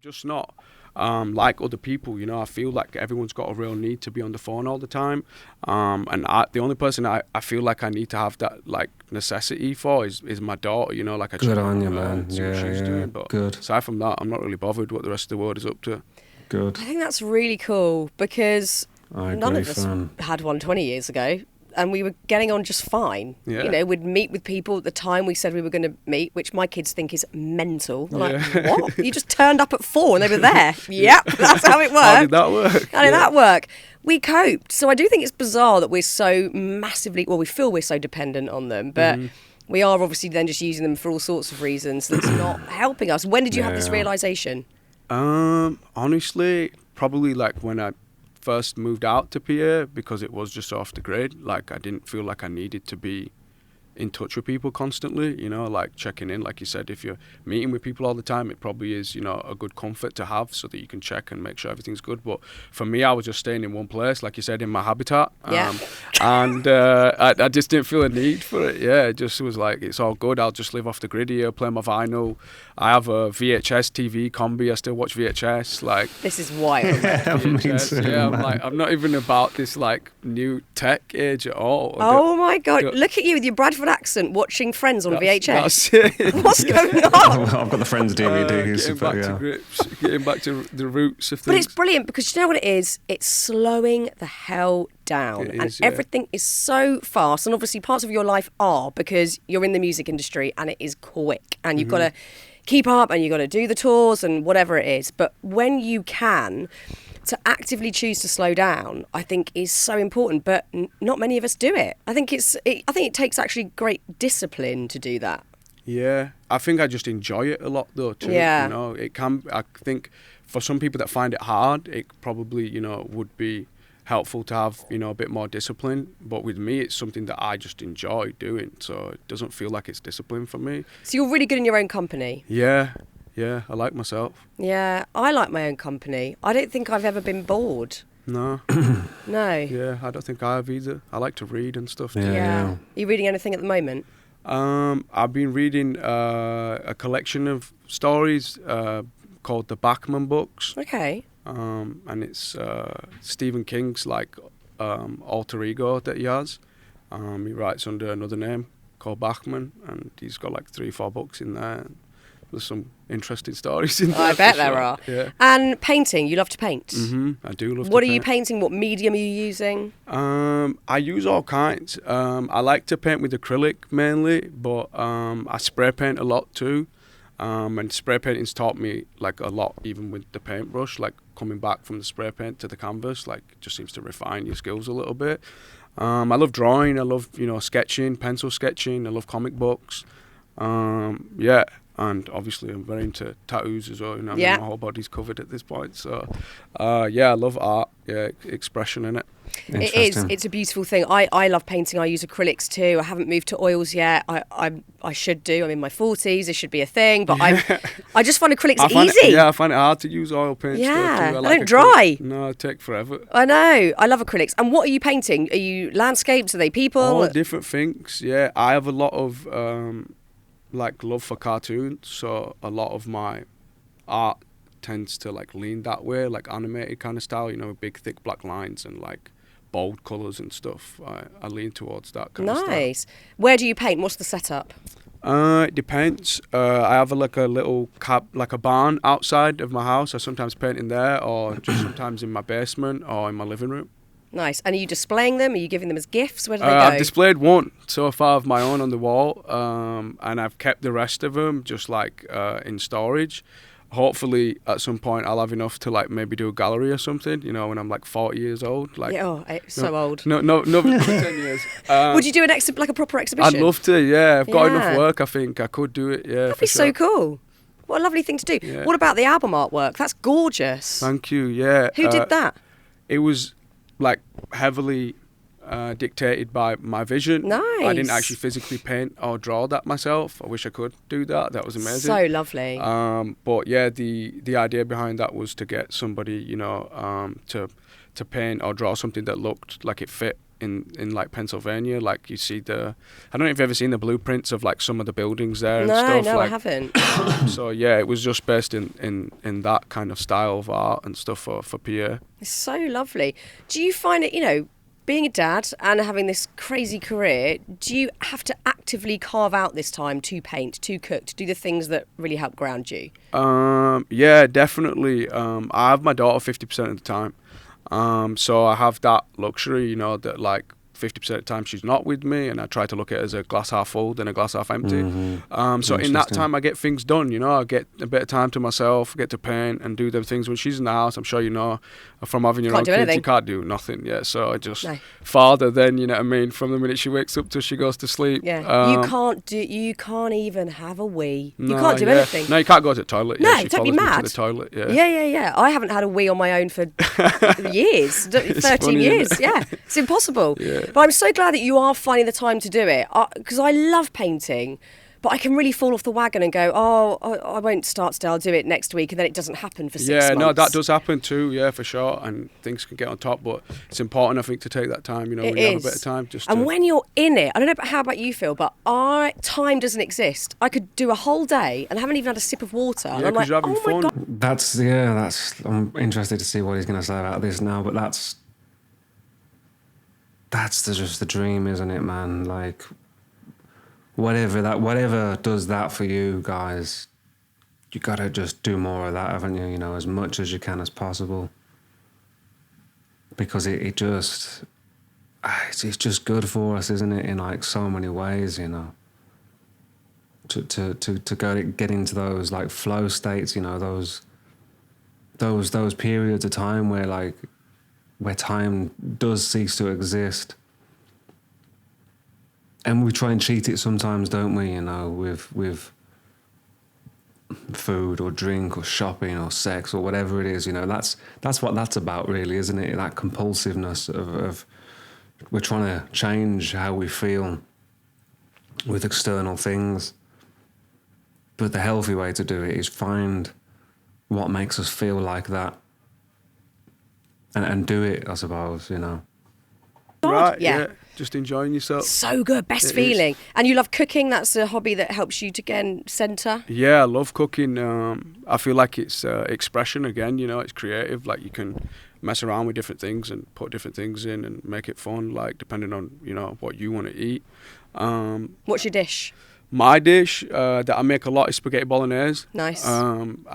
just not like other people. I feel like everyone's got a real need to be on the phone all the time, and the only person I feel like I need to have that like necessity for is my daughter. Like I Good on you, man. see what she's doing. But good. aside from that, I'm not really bothered what the rest of the world is up to. Good. I think that's really cool because none of us had one 20 years ago. And we were getting on just fine. Yeah. We'd meet with people at the time we said we were going to meet, which my kids think is mental. They're like, what? You just turned up at 4 and they were there. Yep, that's how it worked. How did that work? How did that work? We coped. So I do think it's bizarre that we're so massively, we feel we're so dependent on them, but we are obviously then just using them for all sorts of reasons that's not helping us. When did you have this realisation? Honestly, probably like when I first moved out to PA, because it was just off the grid. Like I didn't feel like I needed to be in touch with people constantly, like checking in. Like you said, if you're meeting with people all the time, it probably is, a good comfort to have so that you can check and make sure everything's good. But for me, I was just staying in one place, like you said, in my habitat. And I just didn't feel a need for it. Yeah, it just was like, it's all good. I'll just live off the grid here, play my vinyl. I have a VHS TV combi. I still watch VHS. Like this is wild. VHS, I'm not even about this like new tech age at all. Oh my God! Look at you with your Bradford accent watching Friends on VHS. That's it. What's going on? I've got the Friends DVD. Getting back to the roots of things. But it's brilliant because you know what it is? It's slowing the hell down. Everything is so fast. And obviously parts of your life are because you're in the music industry and it is quick. And you've got to keep up and you've got to do the tours and whatever it is. But when you can, to actively choose to slow down, I think is so important, but not many of us do it. I think it takes actually great discipline to do that. Yeah, I think I just enjoy it a lot though too. Yeah. I think for some people that find it hard, it probably, would be helpful to have, a bit more discipline. But with me, it's something that I just enjoy doing. So it doesn't feel like it's discipline for me. So you're really good in your own company? Yeah, I like myself. Yeah, I like my own company. I don't think I've ever been bored. No. No. Yeah, I don't think I have either. I like to read and stuff too. Yeah. Are you reading anything at the moment? I've been reading a collection of stories called the Bachman books. Okay. And it's Stephen King's alter ego that he has. He writes under another name called Bachman, and he's got 3-4 books in there. There's some interesting stories in there. I bet there are. Yeah. And painting, you love to paint? I do love to paint. What are you painting? What medium are you using? I use all kinds. I like to paint with acrylic mainly, but I spray paint a lot too. And spray painting's taught me a lot, even with the paintbrush, coming back from the spray paint to the canvas, it just seems to refine your skills a little bit. I love drawing. I love, sketching, pencil sketching. I love comic books. And obviously I'm very into tattoos as well. My whole body's covered at this point. So, I love art. Yeah, expression in it. It is. It's a beautiful thing. I love painting. I use acrylics too. I haven't moved to oils yet. I should do. I'm in my 40s. It should be a thing. But I just find acrylics easy. I find it hard to use oil paints. Yeah, too. I don't dry. No, it takes forever. I know. I love acrylics. And what are you painting? Are you landscapes? Are they people? All different things. Yeah, I have a lot of love for cartoons. So a lot of my art tends to lean that way, animated kind of style. With big thick black lines and bold colours and stuff. I lean towards that kind of stuff. Nice. Where do you paint? What's the setup? It depends. I have a little a barn outside of my house. I sometimes paint in there, or just sometimes in my basement or in my living room. Nice. And are you displaying them? Are you giving them as gifts? Where do they go? I've displayed one so far of my own on the wall, and I've kept the rest of them just in storage. Hopefully at some point I'll have enough to maybe do a gallery or something, when I'm 40 years old. So old. No, 10 years. Would you do a proper exhibition? I'd love to, yeah. I've got enough work, I think. I could do it, yeah. That'd be so cool. What a lovely thing to do. Yeah. What about the album artwork? That's gorgeous. Thank you, yeah. Who did that? It was heavily dictated by my vision. Nice. I didn't actually physically paint or draw that myself. I wish I could do that. That was amazing. So lovely. But yeah, the idea behind that was to get somebody, to paint or draw something that looked like it fit in like Pennsylvania. Like you see I don't know if you've ever seen the blueprints of like some of the buildings there and No, stuff. no, like, I haven't. So yeah, it was just based in that kind of style of art and stuff for PA. It's so lovely. Do you find it, being a dad and having this crazy career, do you have to actively carve out this time to paint, to cook, to do the things that really help ground you? Yeah, definitely. I have my daughter 50% of the time. So I have that luxury, that like 50% of the time she's not with me, and I try to look at it as a glass half full than a glass half empty. So in that time I get things done, I get a bit of time to myself, get to paint and do the things when she's in the house. I'm sure from having your own kids, you can't do nothing. Yeah, so I just father then, you know what I mean, from the minute she wakes up till she goes to sleep. Yeah, you can't even have a wee. You No, can't do anything. No, you can't go to the toilet. No, Yeah, she don't be follows me mad. to the toilet. Yeah. Yeah. I haven't had a wee on my own for years, 13 funny, years. isn't it? Yeah, it's impossible. Yeah. But I'm so glad that you are finding the time to do it, because I love painting. But I can really fall off the wagon and go, I won't start today, I'll do it next week, and then it doesn't happen for 6 months. Yeah, no, that does happen too, yeah, for sure, and things can get on top, but it's important, I think, to take that time, when you have a bit of time. When you're in it, I don't know how about you, Phil, but time doesn't exist. I could do a whole day and I haven't even had a sip of water. Yeah, and I'm like, you're having oh my fun. God. That's I'm interested to see what he's going to say about this now, but that's just the dream, isn't it, man? Like, whatever does that for you guys, you gotta just do more of that, haven't you? As much as you can as possible, because it's just good for us, isn't it? In like so many ways, to get into those like flow states, those periods of time where time does cease to exist. And we try and cheat it sometimes, don't we? With food or drink or shopping or sex or whatever it is. That's what that's about, really, isn't it? That compulsiveness of we're trying to change how we feel with external things. But the healthy way to do it is find what makes us feel like that, and do it, I suppose. Right, Yeah. Just enjoying yourself. So good, best It feeling. is. And you love cooking, that's a hobby that helps you to again centre. Yeah, I love cooking. I feel like it's expression again, it's creative. Like you can mess around with different things and put different things in and make it fun, like depending on, what you want to eat. What's your dish? My dish that I make a lot is spaghetti bolognese. Nice. And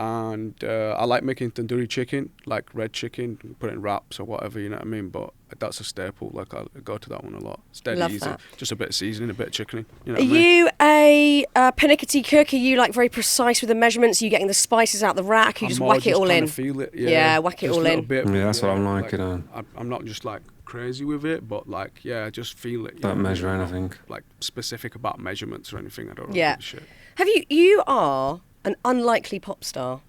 I like making tandoori chicken, like red chicken, put it in wraps or whatever, you know what I mean? But that's a staple. Like I go to that one a lot. It's dead Love easy. that. Just a bit of seasoning, a bit of chickening. You know Are what I mean? you a pernickety cook? Are you like very precise with the measurements? Are you getting the spices out the rack? You just whack it all in? Feel it, Yeah, whack it just all a little in. Bit, Yeah, that's what I'm like, I'm not just like crazy with it, but like, I just feel it. Don't measure anything. Like specific about measurements or anything. I don't really Yeah. give a shit. You are an unlikely pop star.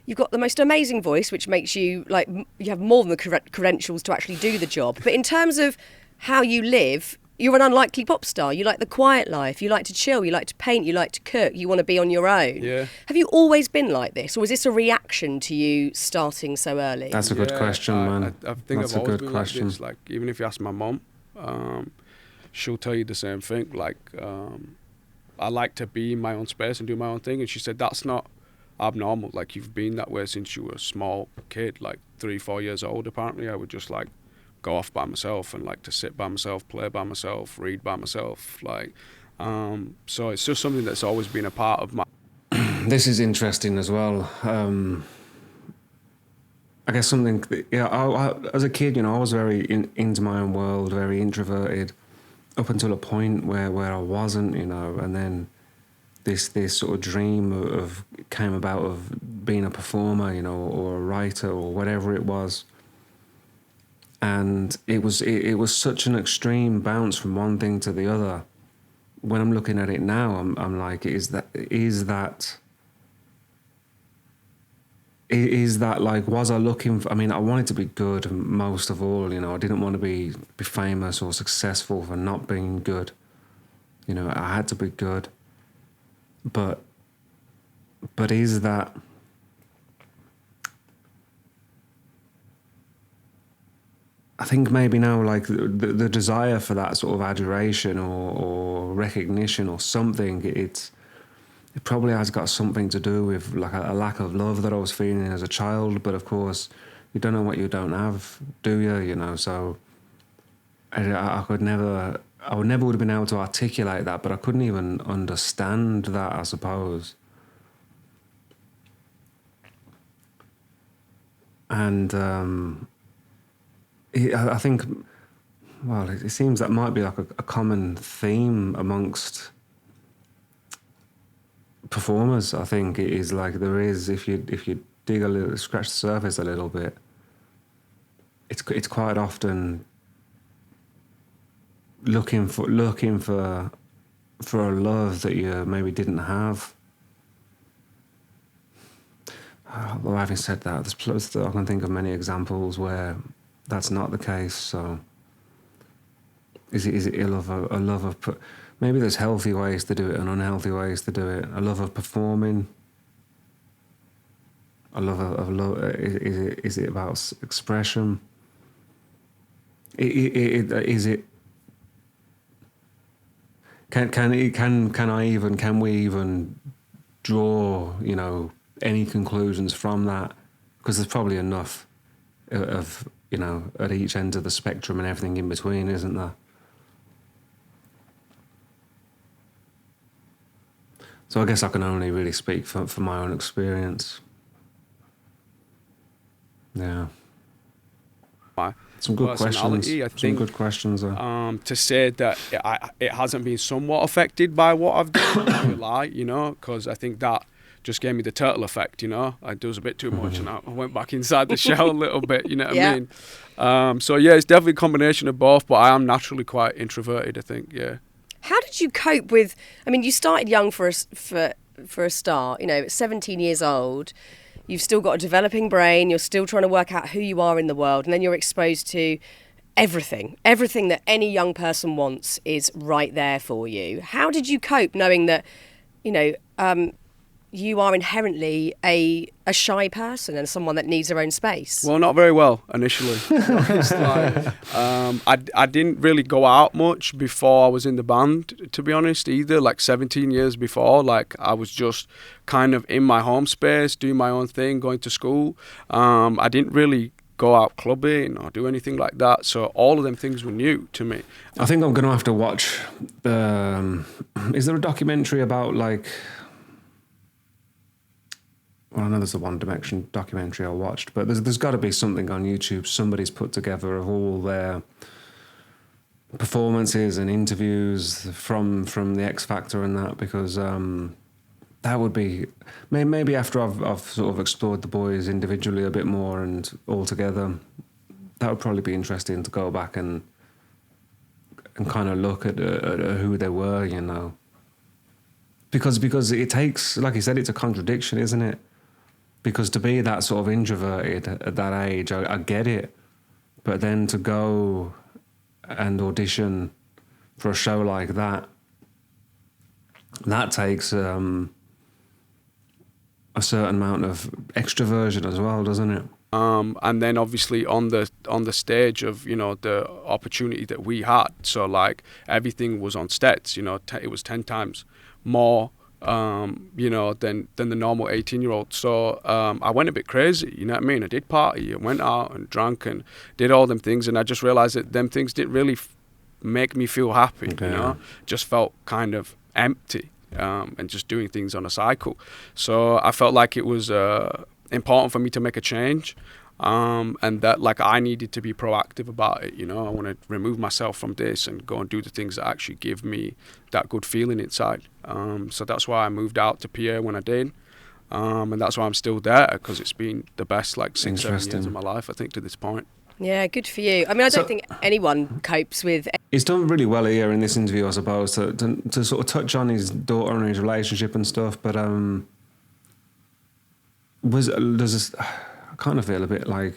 You've got the most amazing voice, which makes you like you have more than the credentials to actually do the job. But in terms of how you live, you're an unlikely pop star. You like the quiet life. You like to chill. You like to paint. You like to cook. You want to be on your own. Yeah. Have you always been like this, or was this a reaction to you starting so early? That's a good question, man. I think That's I've a always good been question. like this. Like even if you ask my mum, she'll tell you the same thing. Like I like to be in my own space and do my own thing, and she said that's not abnormal. Like you've been that way since you were a small kid, like 3-4 years old. Apparently, I would just like go off by myself and like to sit by myself, play by myself, read by myself. Like so it's just something that's always been a part of my. This is interesting as well. I guess something. I, as a kid, I was very into my own world, very introverted, up until a point where I wasn't, and then this sort of dream of came about of being a performer, or a writer or whatever it was. And it was such an extreme bounce from one thing to the other. When I'm looking at it now, I'm like, is that like, was I looking for, I wanted to be good most of all, I didn't want to be famous or successful for not being good. I had to be good. But is that, I think maybe now, like the desire for that sort of adoration or recognition or something, it probably has got something to do with like a lack of love that I was feeling as a child. But of course, you don't know what you don't have, do you? You know, so I would never would have been able to articulate that, but I couldn't even understand that, I suppose. And I think, well, it seems that might be like a common theme amongst performers. I think it is like there is, if you dig a little, scratch the surface a little bit, it's quite often looking for a love that you maybe didn't have. Well, having said that, I can think of many examples where that's not the case. So, is it a love of maybe there's healthy ways to do it and unhealthy ways to do it. A love of performing. A love of love. Is it about expression? Is it? Can we even draw, you know, any conclusions from that? Because there's probably enough of, you know, at each end of the spectrum and everything in between, isn't there? So I guess I can only really speak for my own experience. Yeah. Some good questions. I think, some good questions. To say that it hasn't been somewhat affected by what I've done, I would lie, you know, because I think that just gave me the turtle effect, you know. I was a bit too much, and I went back inside the shell a little bit, you know what I mean? So yeah, it's definitely a combination of both, but I am naturally quite introverted, I think, yeah. How did you cope with, I mean, you started young for a start, you know, at 17 years old. You've still got a developing brain. You're still trying to work out who you are in the world. And then you're exposed to everything. Everything that any young person wants is right there for you. How did you cope knowing that, you know, you are inherently a shy person and someone that needs their own space? Well, not very well initially. I didn't really go out much before I was in the band, to be honest, either. Like 17 years before, like I was just kind of in my home space, doing my own thing, going to school. I didn't really go out clubbing or do anything like that. So all of them things were new to me. I think I'm going to have to watch is there a documentary about like... Well, I know there's the One Direction documentary I watched, but there's got to be something on YouTube somebody's put together of all their performances and interviews from the X Factor and that, because that would be maybe after I've sort of explored the boys individually a bit more and all together, that would probably be interesting to go back and kind of look at who they were, you know, because it takes, like you said, it's a contradiction, isn't it? Because to be that sort of introverted at that age, I get it. But then to go and audition for a show like that, that takes a certain amount of extroversion as well, doesn't it? And then obviously on the stage of, you know, the opportunity that we had. So like everything was on steps, you know, it was 10 times more you know, than the normal 18-year-old. So I went a bit crazy, you know what I mean? I did party and went out and drank and did all them things, and I just realised that them things didn't really make me feel happy, you know? Just felt kind of empty and just doing things on a cycle. So I felt like it was important for me to make a change. And that like I needed to be proactive about it, you know. I want to remove myself from this and go and do the things that actually give me that good feeling inside. So that's why I moved out to PA when I did, and that's why I'm still there, because it's been the best like 6-7 years of my life, I think, to this point. Yeah, good for you. I mean, I don't think anyone copes with... He's done really well here in this interview, I suppose, to sort of touch on his daughter and his relationship and stuff, but I kind of feel a bit like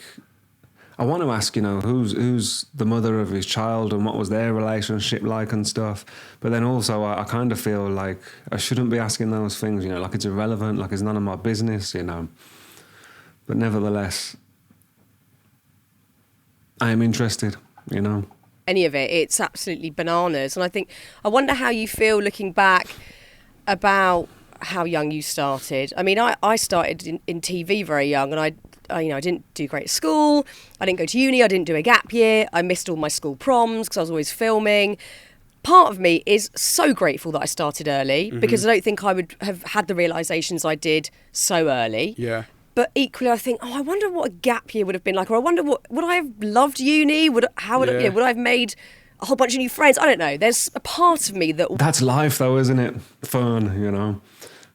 I want to ask, you know, who's the mother of his child and what was their relationship like and stuff. But then also I kind of feel like I shouldn't be asking those things, you know, like it's irrelevant, like it's none of my business, you know. But nevertheless, I am interested, you know. Any of it, it's absolutely bananas. And I wonder how you feel looking back about how young you started. I mean, I started in TV very young, and I didn't do great at school. I didn't go to uni. I didn't do a gap year. I missed all my school proms because I was always filming. Part of me is so grateful that I started early, because I don't think I would have had the realizations I did so early. Yeah. But equally, I think, I wonder what a gap year would have been like, or I wonder would I have loved uni? Would I have made a whole bunch of new friends? I don't know. There's a part of me that... That's life, though, isn't it? Fun, you know,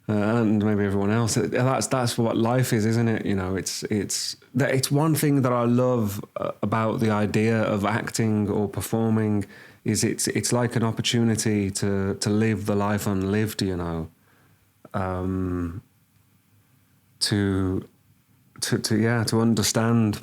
and maybe everyone else. That's what life is, isn't it? You know, it's one thing that I love about the idea of acting or performing is it's like an opportunity to live the life unlived, you know. To understand